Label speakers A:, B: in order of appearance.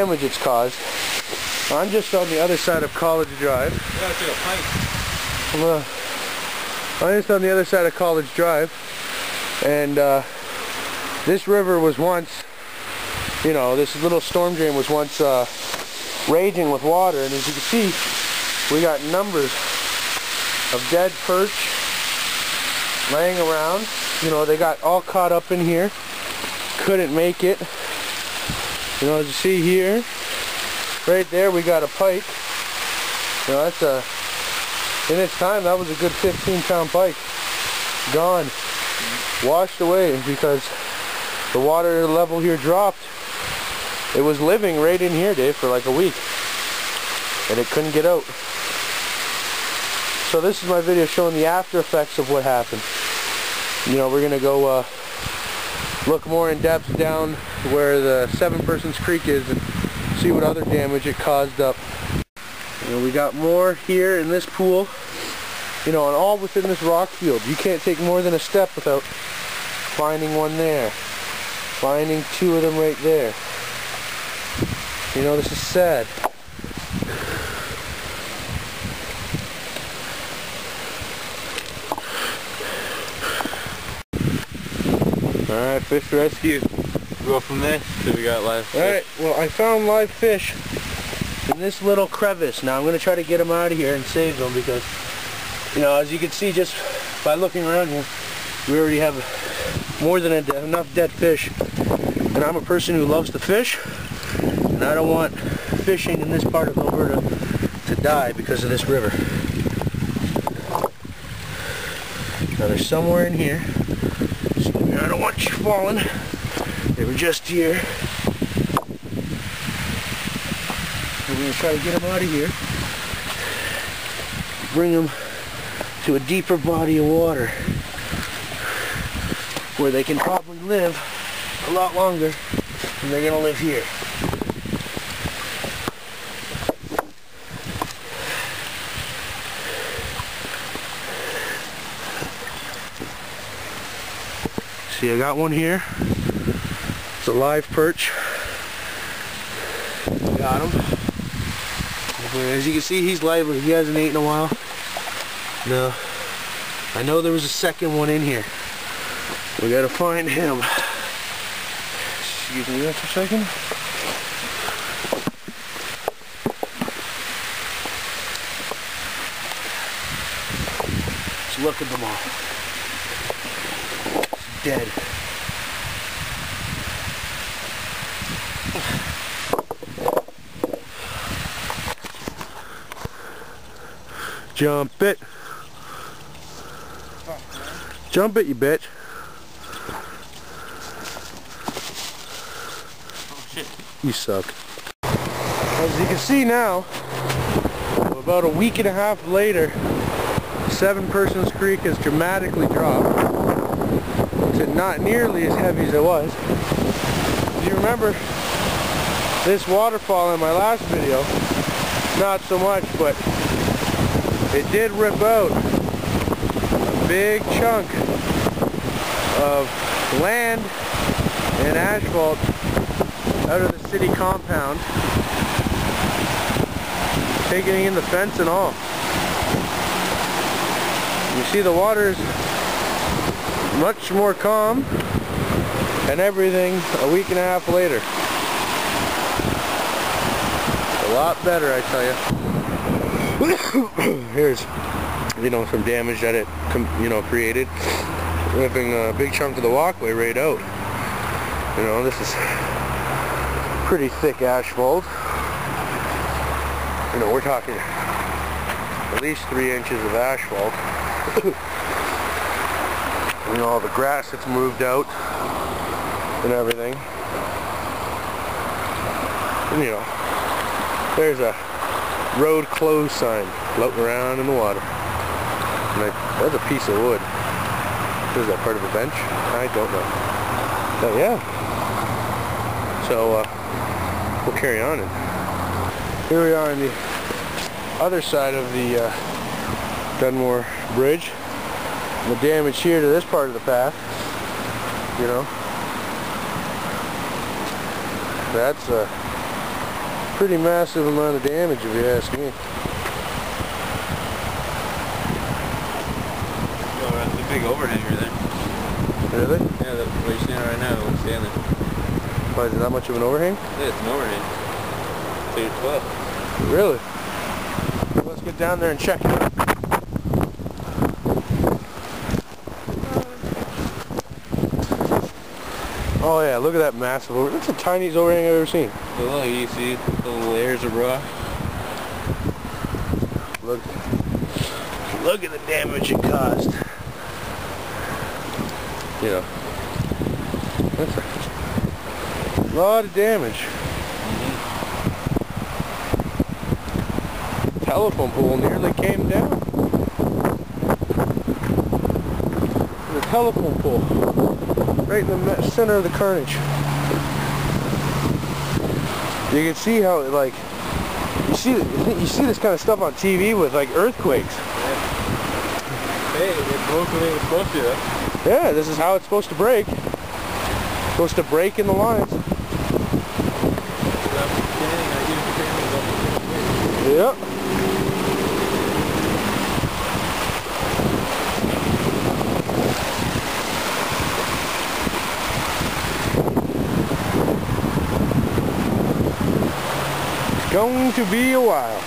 A: damage it's caused. I'm just on the other side of College Drive. I'm just on the other side of College Drive, and this river was once, you know, this little storm drain was once raging with water, and as you can see, we got numbers of dead perch laying around. You know, they got all caught up in here, couldn't make it. You know, as you see here, right there we got a pike. You know, that's a, in its time that was a good 15-pound pike. Gone, washed away because the water level here dropped. It was living right in here, Dave, for like a week, and it couldn't get out. So this is my video showing the after effects of what happened. You know, we're gonna go look more in depth down where the Seven Persons Creek is and see what other damage it caused up. You know, we got more here in this pool, you know, and all within this rock field. You can't take more than a step without finding one there, finding two of them right there. You know, this is sad. Alright, fish rescue.
B: Go from this till we got live fish.
A: Alright, well I found live fish in this little crevice. Now I'm going to try to get them out of here and save them because, you know, as you can see just by looking around here, we already have more than enough dead fish. And I'm a person who loves to fish, and I don't want fishing in this part of Alberta to die because of this river. Now there's somewhere in here. I don't want you falling. They were just here. We're going to try to get them out of here. Bring them to a deeper body of water where they can probably live a lot longer than they're going to live here. See, I got one here. It's a live perch. Got him. As you can see, he's lively. He hasn't eaten in a while. No. I know there was a second one in here. We gotta find him. Excuse me just a second. Just look at them all. Dead. Jump it. Jump it, you bitch.
B: Oh shit.
A: You suck. As you can see now, about a week and a half later, Seven Persons Creek has dramatically dropped to not nearly as heavy as it was. If you remember this waterfall in my last video, not so much, but it did rip out a big chunk of land and asphalt out of the city compound, taking in the fence and all. You see the water's much more calm and everything a week and a half later. A lot better, I tell you. Here's, you know, some damage that it, you know, created, ripping a big chunk of the walkway right out. You know, this is pretty thick asphalt. You know, we're talking at least 3 inches of asphalt. You know, all the grass that's moved out and everything. And, you know, there's a road closed sign floating around in the water. And that's a piece of wood. Is that part of a bench? I don't know. But yeah. So we'll carry on. And here we are on the other side of the Dunmore Bridge. And the damage here to this part of the path, you know, that's Pretty massive amount of damage, if you ask me.
B: Oh, that's a big overhanger there.
A: Really?
B: Yeah, that's where you're standing right now. We're standing.
A: Why, is it that much of an overhang?
B: Yeah, it's an overhang. So you're 12.
A: Really? Well, let's get down there and check it out. Oh yeah, look at that massive overhang. That's the tiniest overhang I've ever seen.
B: So look, you see the layers of rock.
A: Look at the damage it caused. You know, that's a lot of damage. Telephone pole nearly came down. The telephone pole, right in the center of the carnage. You can see how it, like, you see this kind of stuff on TV with like earthquakes.
B: Hey, it broke when it was supposed to, though.
A: Yeah, this is how it's supposed to break. It's supposed to break in the lines. Yep. It's going to be a while.